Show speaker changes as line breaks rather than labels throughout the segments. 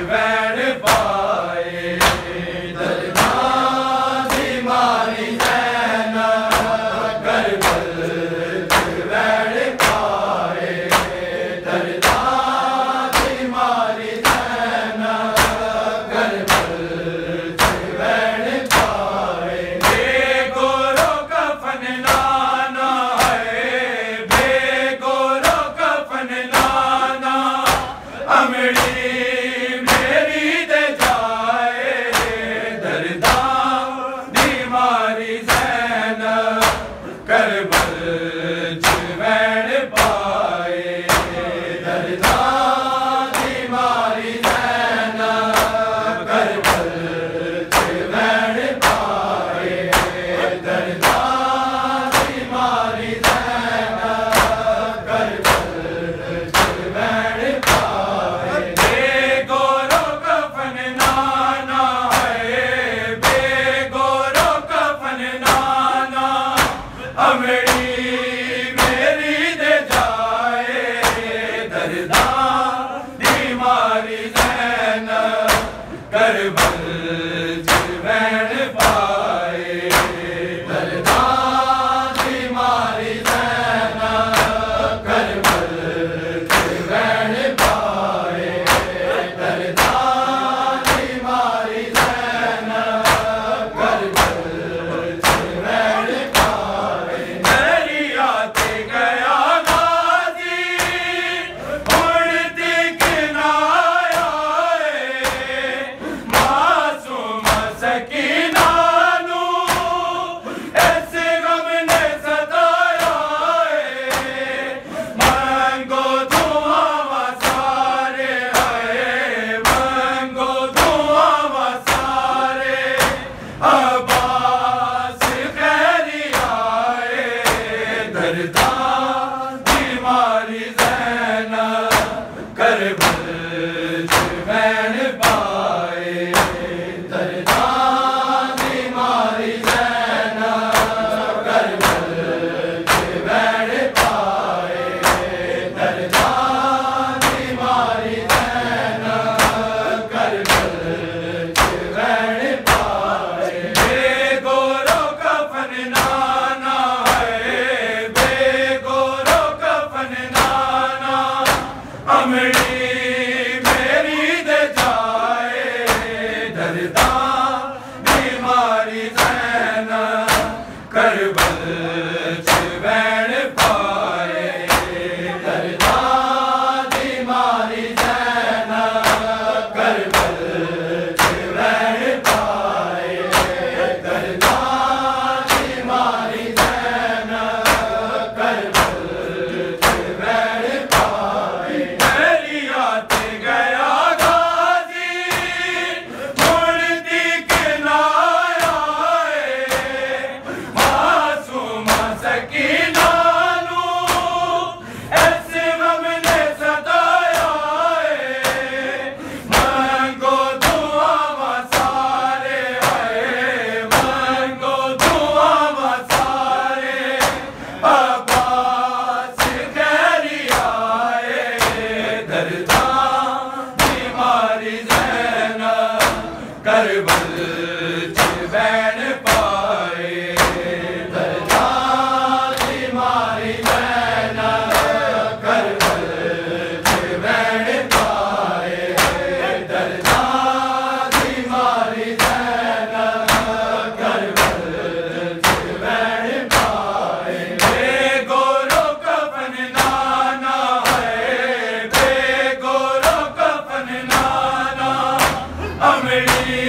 वैण पाए दरदां दी मारी ज़ैनब करबल वैण पाए दरदां दी मारी ज़ैनब करबल वैण पाए बेगोरो कफन नाना है बेगोरो कफन नाना अमड़ी मेरी दे जाए दरदां दी मारी ज़ैनब करबल वैण पाए दरदां दी मारी ज़ैनब करबल वैण पाए दरदां दी मारी ज़ैनब करबल वैण पाए बेगोरो कफन नाना है बेगोरो कफन नाना अमड़ी मेरी दे जाए दरदां दी मारी ज़ैनब करबल वैण पाए दरदां दी मारी ज़ैनब करबल वैण पाए दरदां दी मारी ज़ैनब करबल वैण पाए दरिया ते गया गाज़ी हुण तक ना आए मासूम सकीना नू इस गम ने सताया है मंगो दुआ सारे आए मंगो दुआ सारे अब्बास खैरी आए दरदां दी मारी ज़ैनब करबल वैण पाए दरदां दी मारी ज़ैनब करबल वैण पाए दरदां दी मारी ज़ैनब करबल वैण पाए बेगोरो कफन नाना है बेगोरो कफन नाना अमड़ी मेरी दे जाए दरदां दी मारी ज़ैनब करबल वैण पाए दरदां दी मारी ज़ैनब करबल वैण पाए दरदां दी मारी ज़ैनब करबल वैण पाए दरिया ते गया गाज़ी हुण तक ना आए मासूम सकीना नू इस गम ने सताया है मंगो दुआ सारे आए मंगो दुआ सारे अब्बास खैरी आए दरदां दी मारी ज़ैनब करबल वैण पाए दरदां दी मारी ज़ैनब करबल वैण पाए दरदां दी मारी ज़ैनब करबल वैण पाए बेगोरो कफन नाना है बेगोरो कफन नाना अमड़ी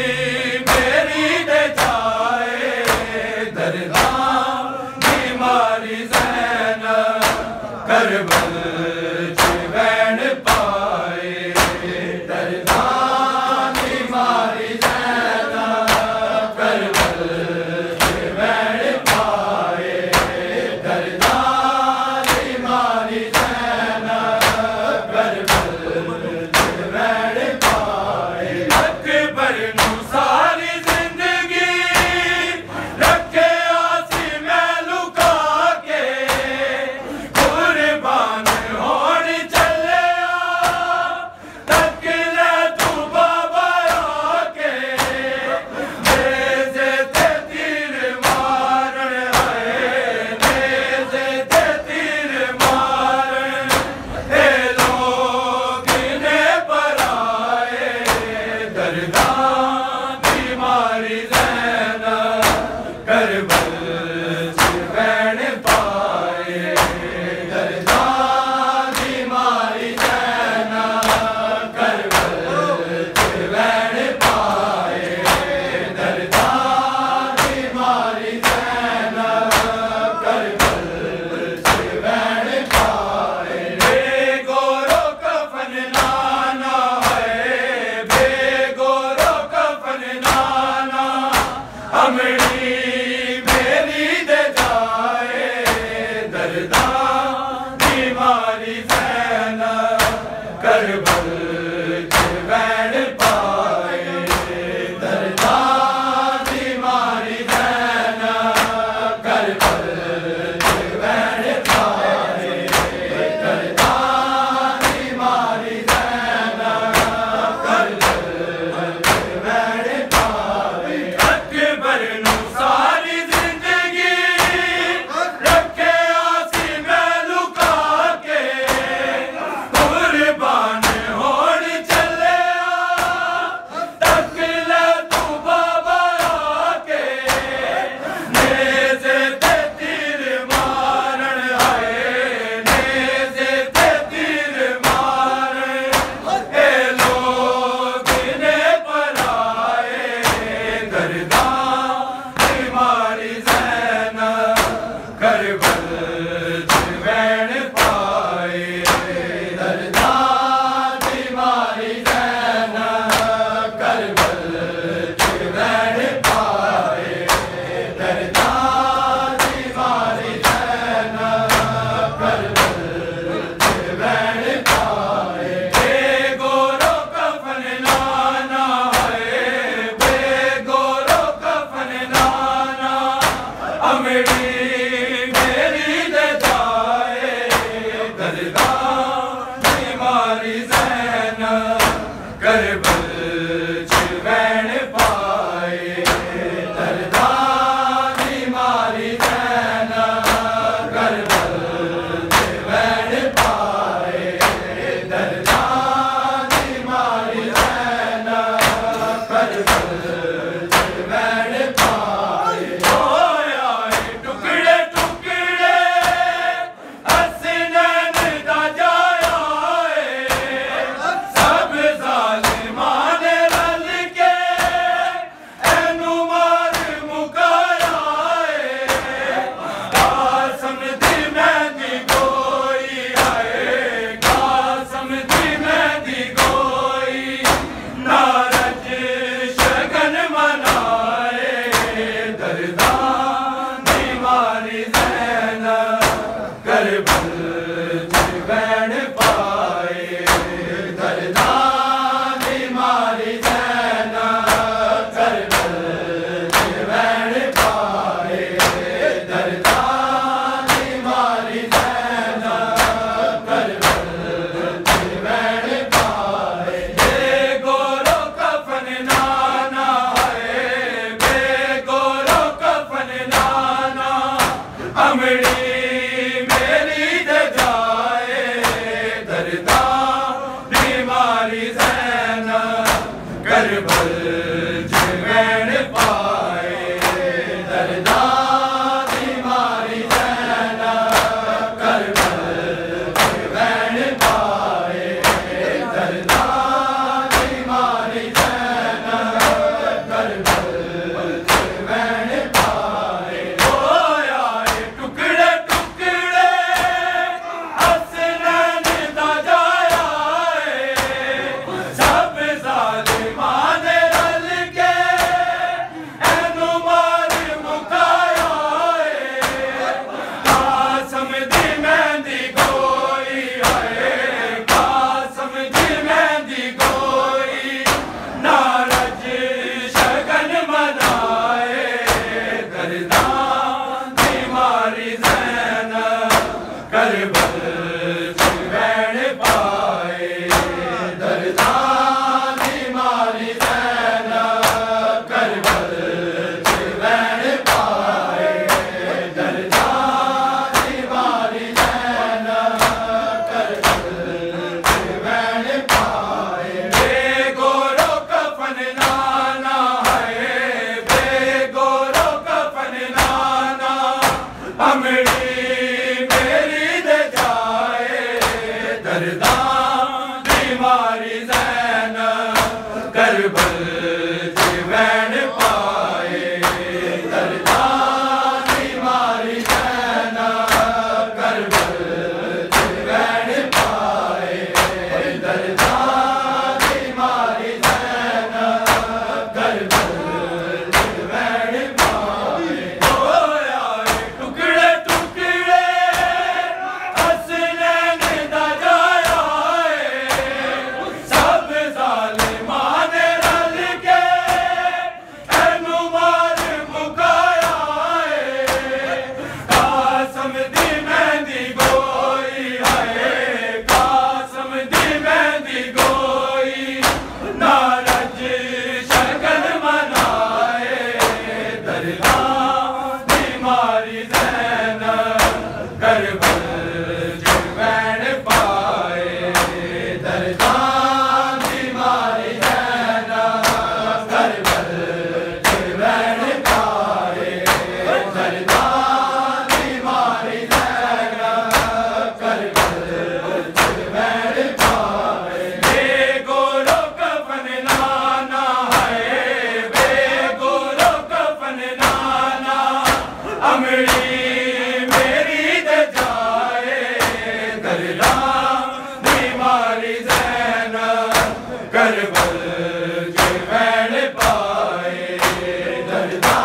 करबल च वैण पाए दर्दा दी मारी दैन करबल च वैण पाए दर्दा दी मारी दैन करबल च वैण पाए होया टुकड़े टुकड़े हसनैन दा जाया सब ज़ालिमां ने रल के एनू मार मुकाया कासम दी मेहंदी गोई है कासम दी मेहंदी गोई नारज शगन मनाए दर्दा दी मारी दैन करबल च वैण पाए दर्दा दी मारी दैन करबल च वैण पाए दर्दा दी मारी दैन करबल च वैण पाए बेगोरो कफन नाना है बेगोरो कफन नाना अमड़ी मेरी दे जाए दर्दा दी मारी दैन करबल च वैण पाए दर्दा दी मारी दैन करबल च वैण पाए दर्दा दी मारी दैन करबल च वैण पाए होया टुकड़े टुकड़े हसनैन दा जाया सब ज़ालिमां ने रल के एनू मार मुकाया कासम दी मेहंदी गोई है कासम दी मेहंदी गोई नारज शगन मनाए दर्दा दी मारी दैन करबल च वैण पाए दर्दा दी मारी दैन करबल च वैण पाए दर्दा दी मारी दैन करबल च वैण पाए बेगोरो कफन नाना है बेगोरो कफन नाना अमड़ी मेरी दे जाए दर्दा दी मारी दैन करबल च वैण पाए दर्दा दी मारी दैन करबल च वैण पाए दर्दा दी मारी दैन करबल च वैण पाए होया टुकड़े टुकड़े हसनैन दा जाया सब ज़ालिमां ने रल के एनू मार मुकाया कासम दी मेहंदी गोई है कासम दी मेहंदी गोई नारज शगन मनाए दर्दा दी मारी दैन करबल च वैण पाए दर्दा दी मारी दैन करबल च वैण पाए दर्दा दी मारी दैन करबल च वैण पाए बेगोरो कफन नाना है बेगोरो कफन नाना अमड़ी मेरी दे जाए दर्दा दी मारी दैन करबल च वैण पाए दर्दा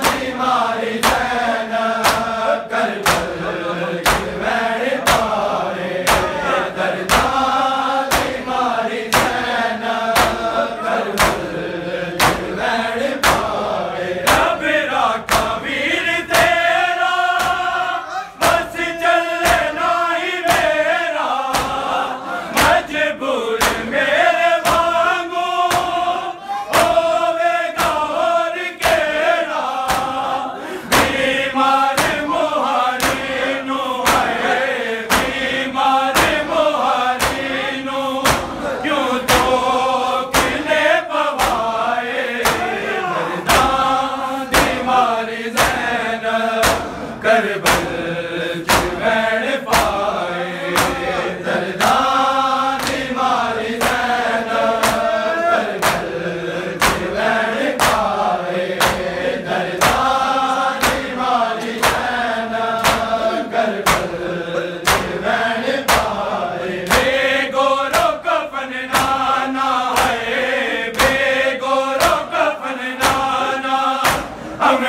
दी मारी दैन करबल च वैण पाए दर्दा दी मारी दैन करबल च वैण पाए रब राखा वीर तेरा बस चले नाही मेरा मजबूर में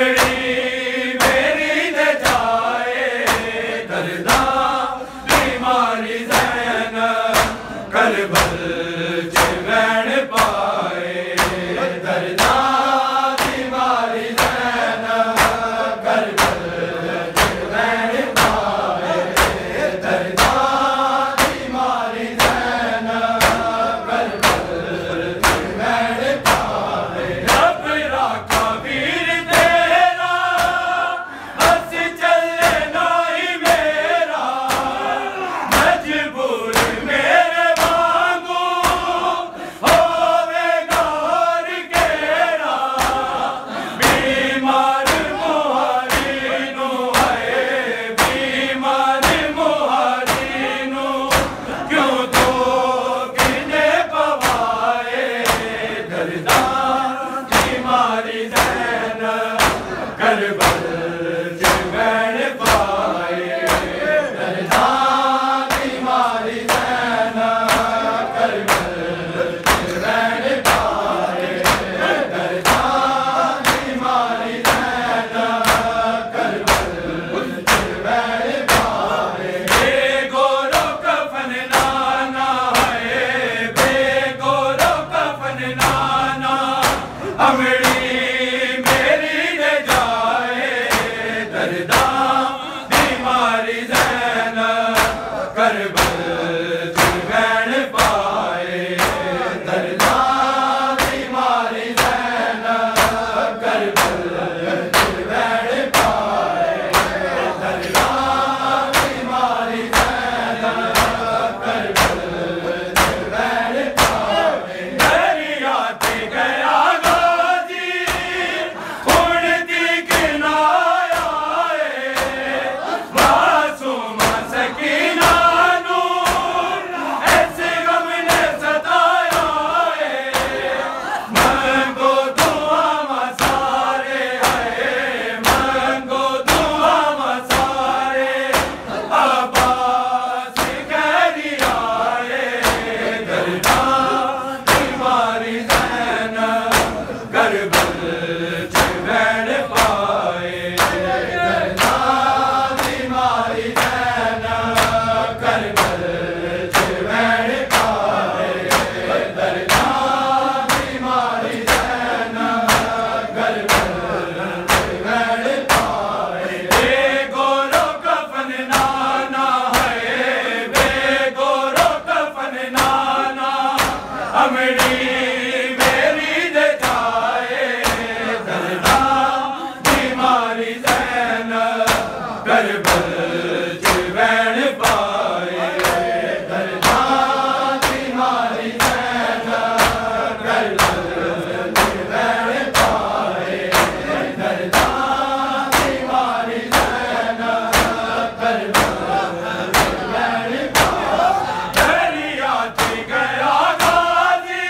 अमड़ी मेरी दे जाए दर्दा बीमारी ज़ैनब करबल च वैण पाए दर्दा बीमारी ज़ैनब करबल च वैण पाए दर्दा बीमारी ज़ैनब करबल च वैण पाए रब राखा वीर तेरा हंस चले नाई मेरा मजबूर मेरे वांगू होवेगा और केड़ा बीमार मुहारी नू है बीमार मुहारी नू क्यों तो किने पवाए दर्दा बीमारी ज़ैनब करबल च वैण पाए दर्दा बीमारी ज़ैनब करबल च वैण पाए दर्दा बीमारी ज़ैनब करबल च वैण पाए बेगोरो कफन नाना है बेगोरो कफन नाना अमड़ी मेरी दे जाए दर्दा बीमारी ज़ैनब करबल च वैण पाए दर्दा बीमारी ज़ैनब करबल च वैण पाए दर्दा बीमारी ज़ैनब करबल च वैण पाए दरिया ते गया गाजी उड़ती किनाया मासूम सकीना नूर ऐसे गम ने सताया मंगो दुआ मसारे है मंगो दुआ मसारे अब्बास कहरी आए दर्दा बीमारी ज़ैनब करबल च वैण पाए दर्दा बीमारी ज़ैनब करबल च वैण पाए दर्दा बीमारी ज़ैनब करबल च वैण पाए बेगोरो कफन नाना है बेगोरो कफन नाना अमड़ी मेरी दे जाए दर्दा बीमारी ज़ैनब करबल च वैण पाए दर्दा बीमारी ज़ैनब करबल च वैण पाए दर्दा बीमारी ज़ैनब करबल च वैण पाए दरिया ते गया गाजी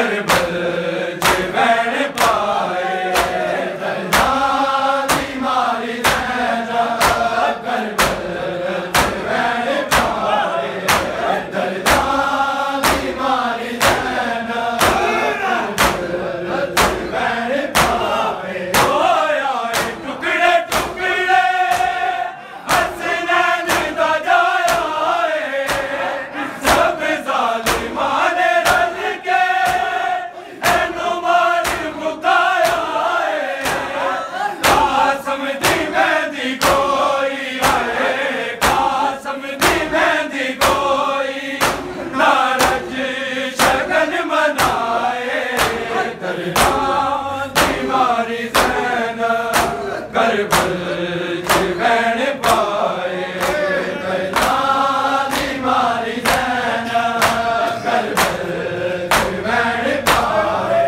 करबल च वैण पाए दर्दा दी मारी ज़ैनब करबल च वैण पाए दर्दा दी मारी ज़ैनब करबल च वैण पाए होया टुकड़े टुकड़े हसनैन दा जाया सब ज़ालिमां ने रल के एनू मार मुकाया कासम दी मेहंदी कोई आए कासम दी मेहंदी कोई नारज शगन मनाए दर्दा दी मारी ज़ैनब करबल च वैण पाए दर्दा दी मारी ज़ैनब करबल च वैण पाए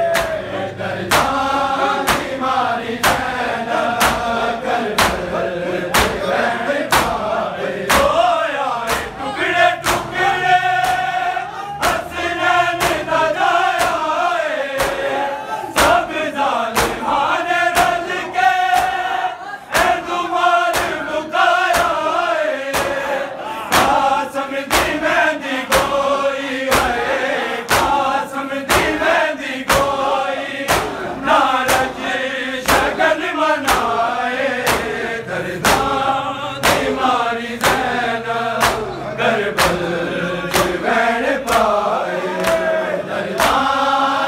दर्दा दी मारी ज़ैनब करबल च वैण पाए होया टुकड़े टुकड़े हसनैन दा जाया सब ज़ालिमां ने रल के एनू मार मुकाया कासम दी मेहंदी कोई आए कासम दी मेहंदी कोई नारज शगन मनाए दर्दा दी मारी ज़ैनब करबल च वैण पाए दर्दा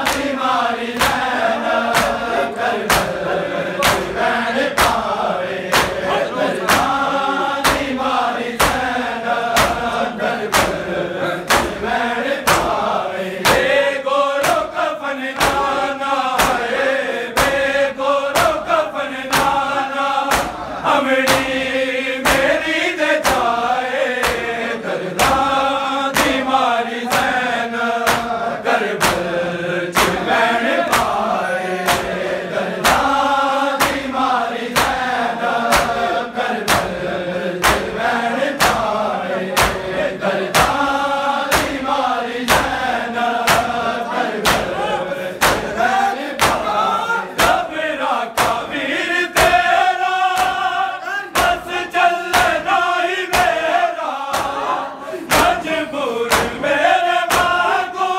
दी मारी ज़ैनब करबल च वैण पाए दर्दा दी मारी ज़ैनब करबल च वैण पाए बेगोरो कफन नाना है बेगोरो कफन नाना हमड़ी मेरी दे जाए दर्दा दी मारी ज़ैनब करबल च वैण पाए दर्दा दी मारी ज़ैनब करबल च वैण पाए दर्दा दी मारी ज़ैनब करबल च वैण पाए घबरा कबीर तेरा बस चलना ही मेरा मजबूर मेरे मांगो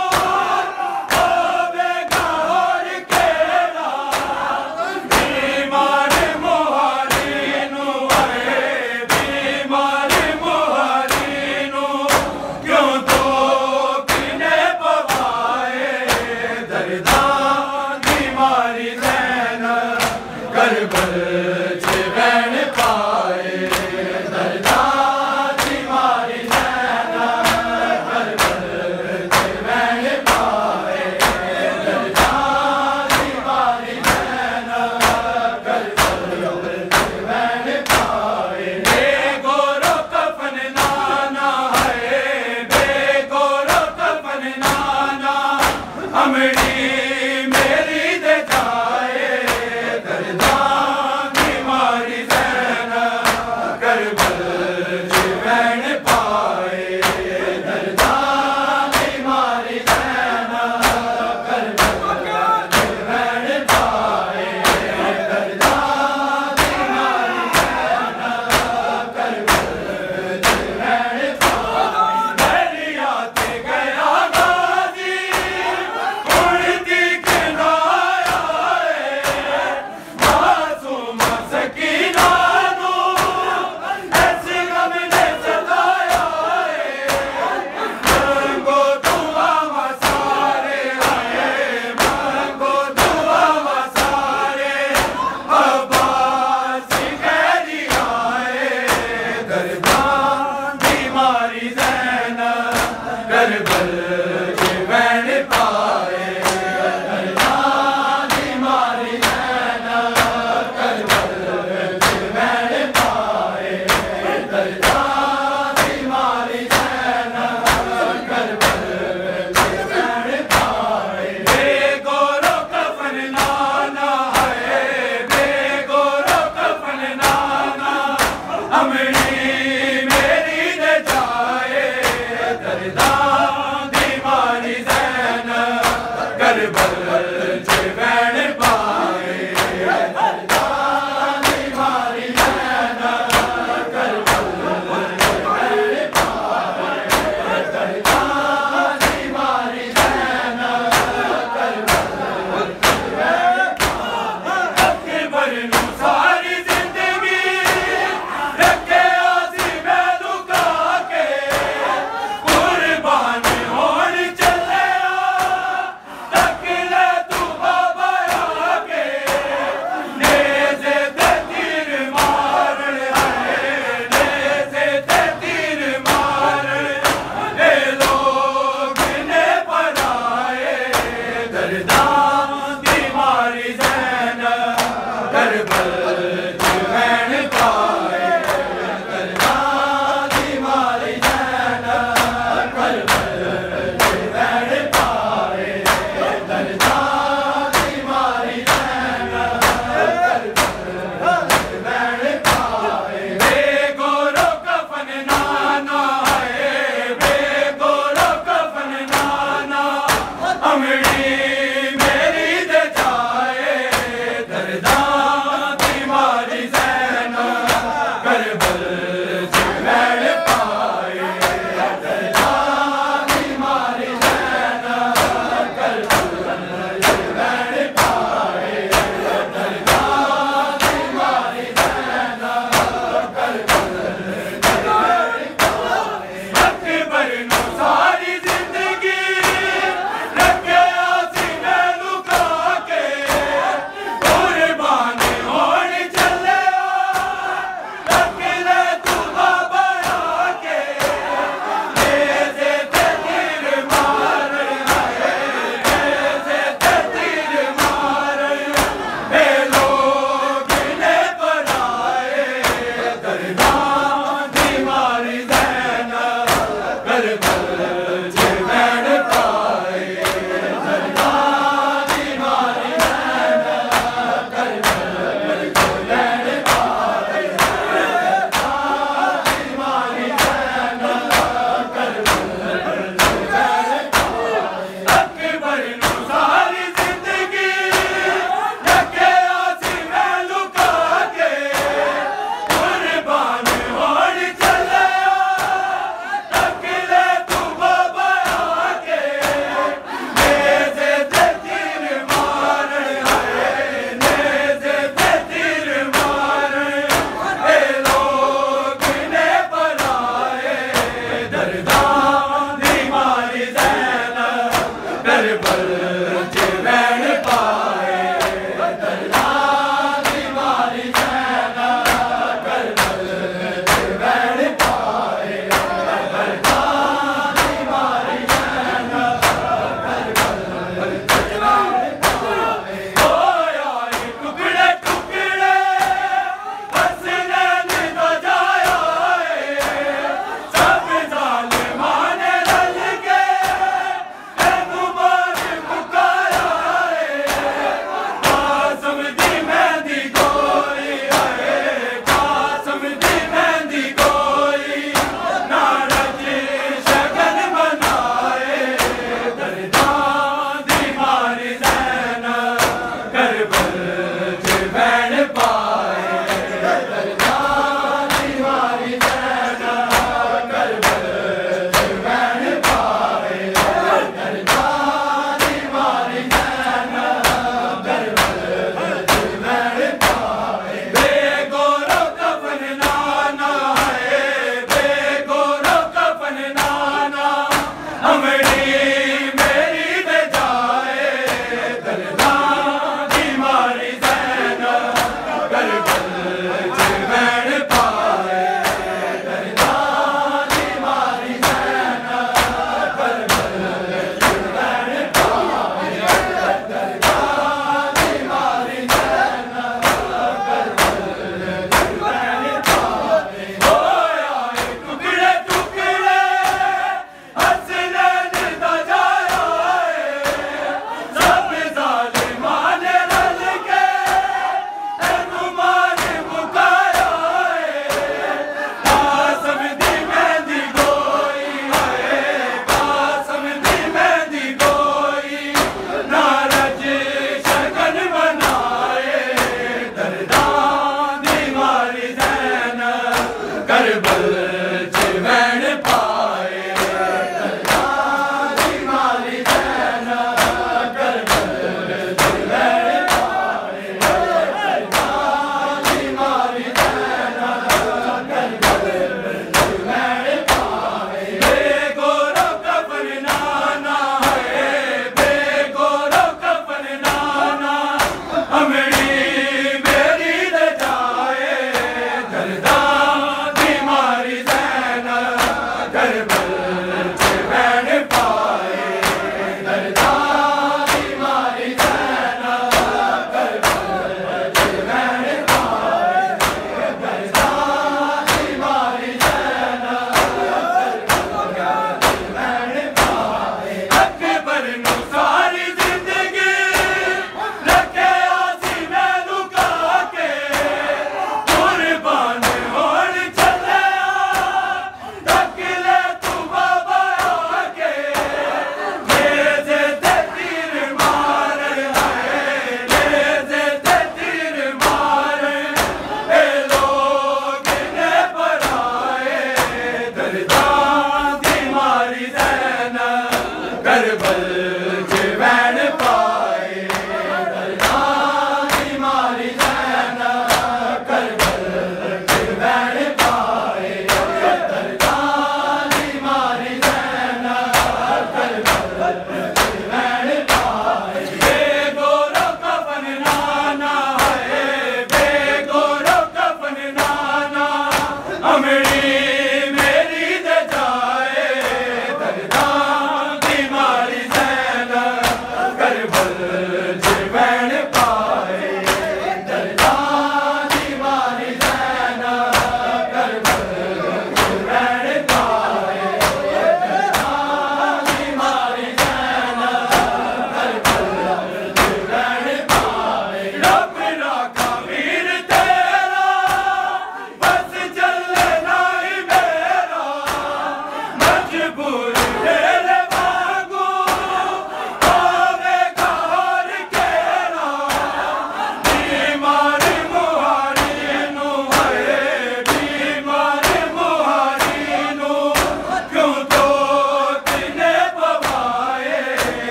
होवेगा और केरा बीमार मुहारी नू आए बीमार मुहारी नू क्यों तो किने पवाए दर्दा दी मारी ज़ैनब करबल च वैण पाए दर्दा दी मारी ज़ैनब करबल च वैण पाए दर्दा दी मारी ज़ैनब करबल च वैण पाए बेगोरो कफन नाना है बेगोरो कफन नाना हमड़ी मेरी दे जाए दर्दा दी मारी ज़ैनब करबल च वैण पाए दर्दा दी मारी ज़ैनब करबल च वैण पाए दर्दा दी मारी ज़ैनब करबल च वैण पाए दरिया ते गया गाज़ी उड़ती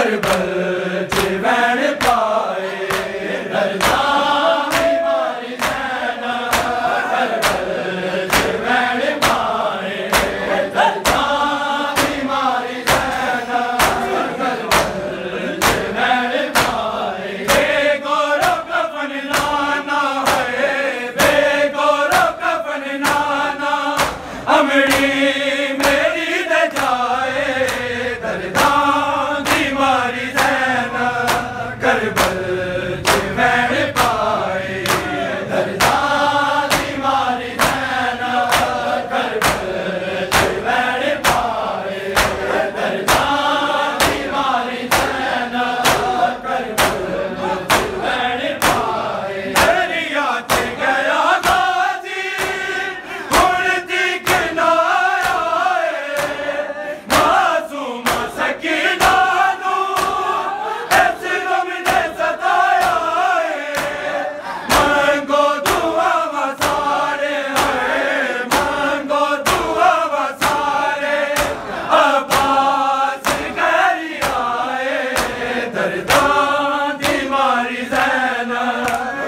करबल चिवैन पाए दरदां दी मारी सैना करबल चिवैन पाए दरदां दी मारी सैना करबल चिवैन पाए बेगोरो कफन नाना है बेगोरो कफन नाना अमड़ी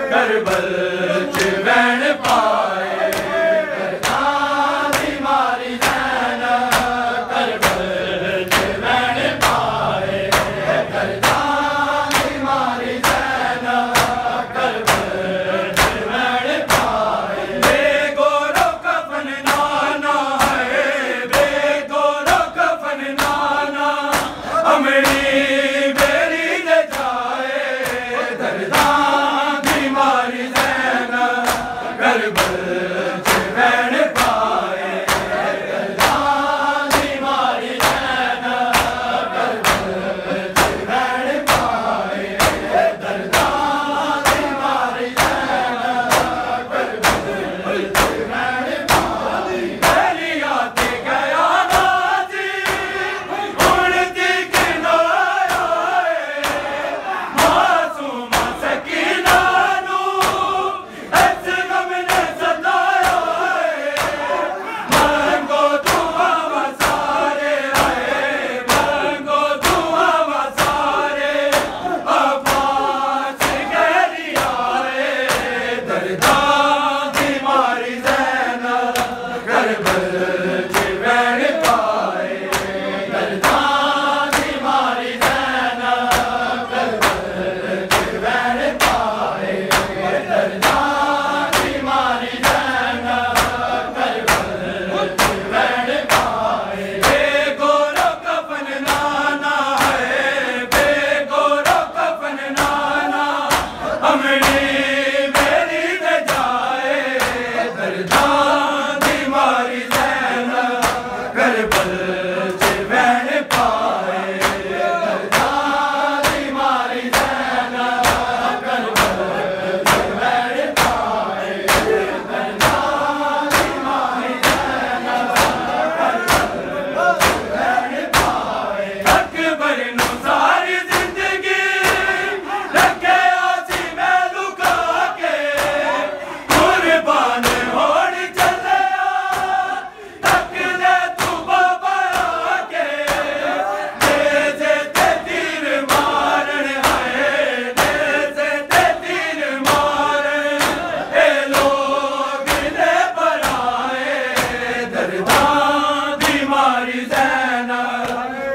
करबल चिवैन पाए दरदां दी मारी सैना करबल चिवैन पाए दरदां दी मारी सैना करबल चिवैन पाए बेगोरो कफन नाना है बेगोरो कफन नाना अमड़ी बेरी दे जाए दरदां करबल चिवैन पाए दरदां दी मारी सैना करबल चिवैन पाए दरदां दी मारी सैना करबल चिवैन पाए बेलिया ते गया नाजी हुण दिख ना आए मासूम सकीना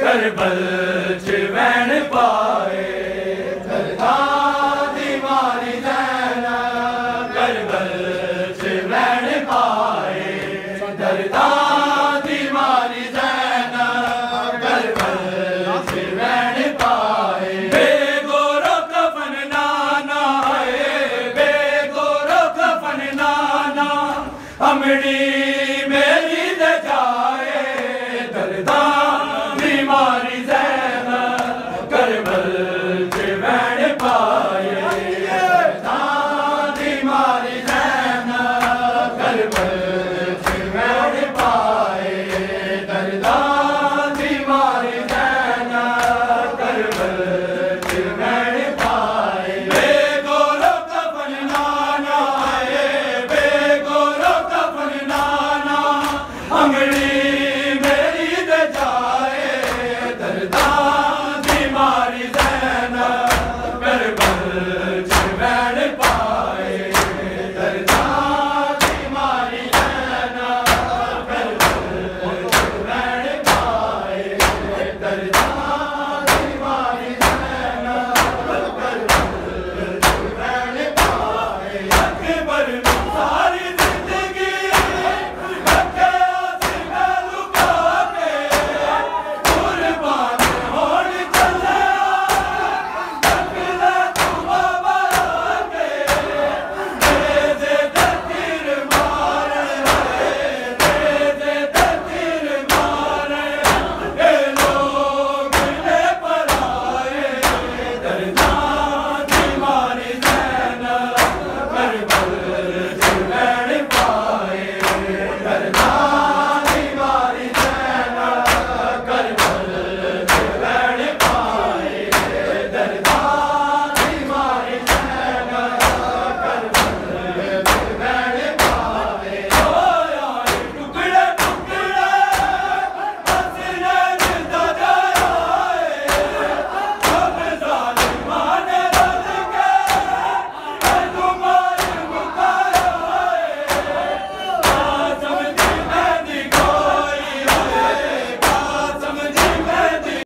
करबल चिवैन पाए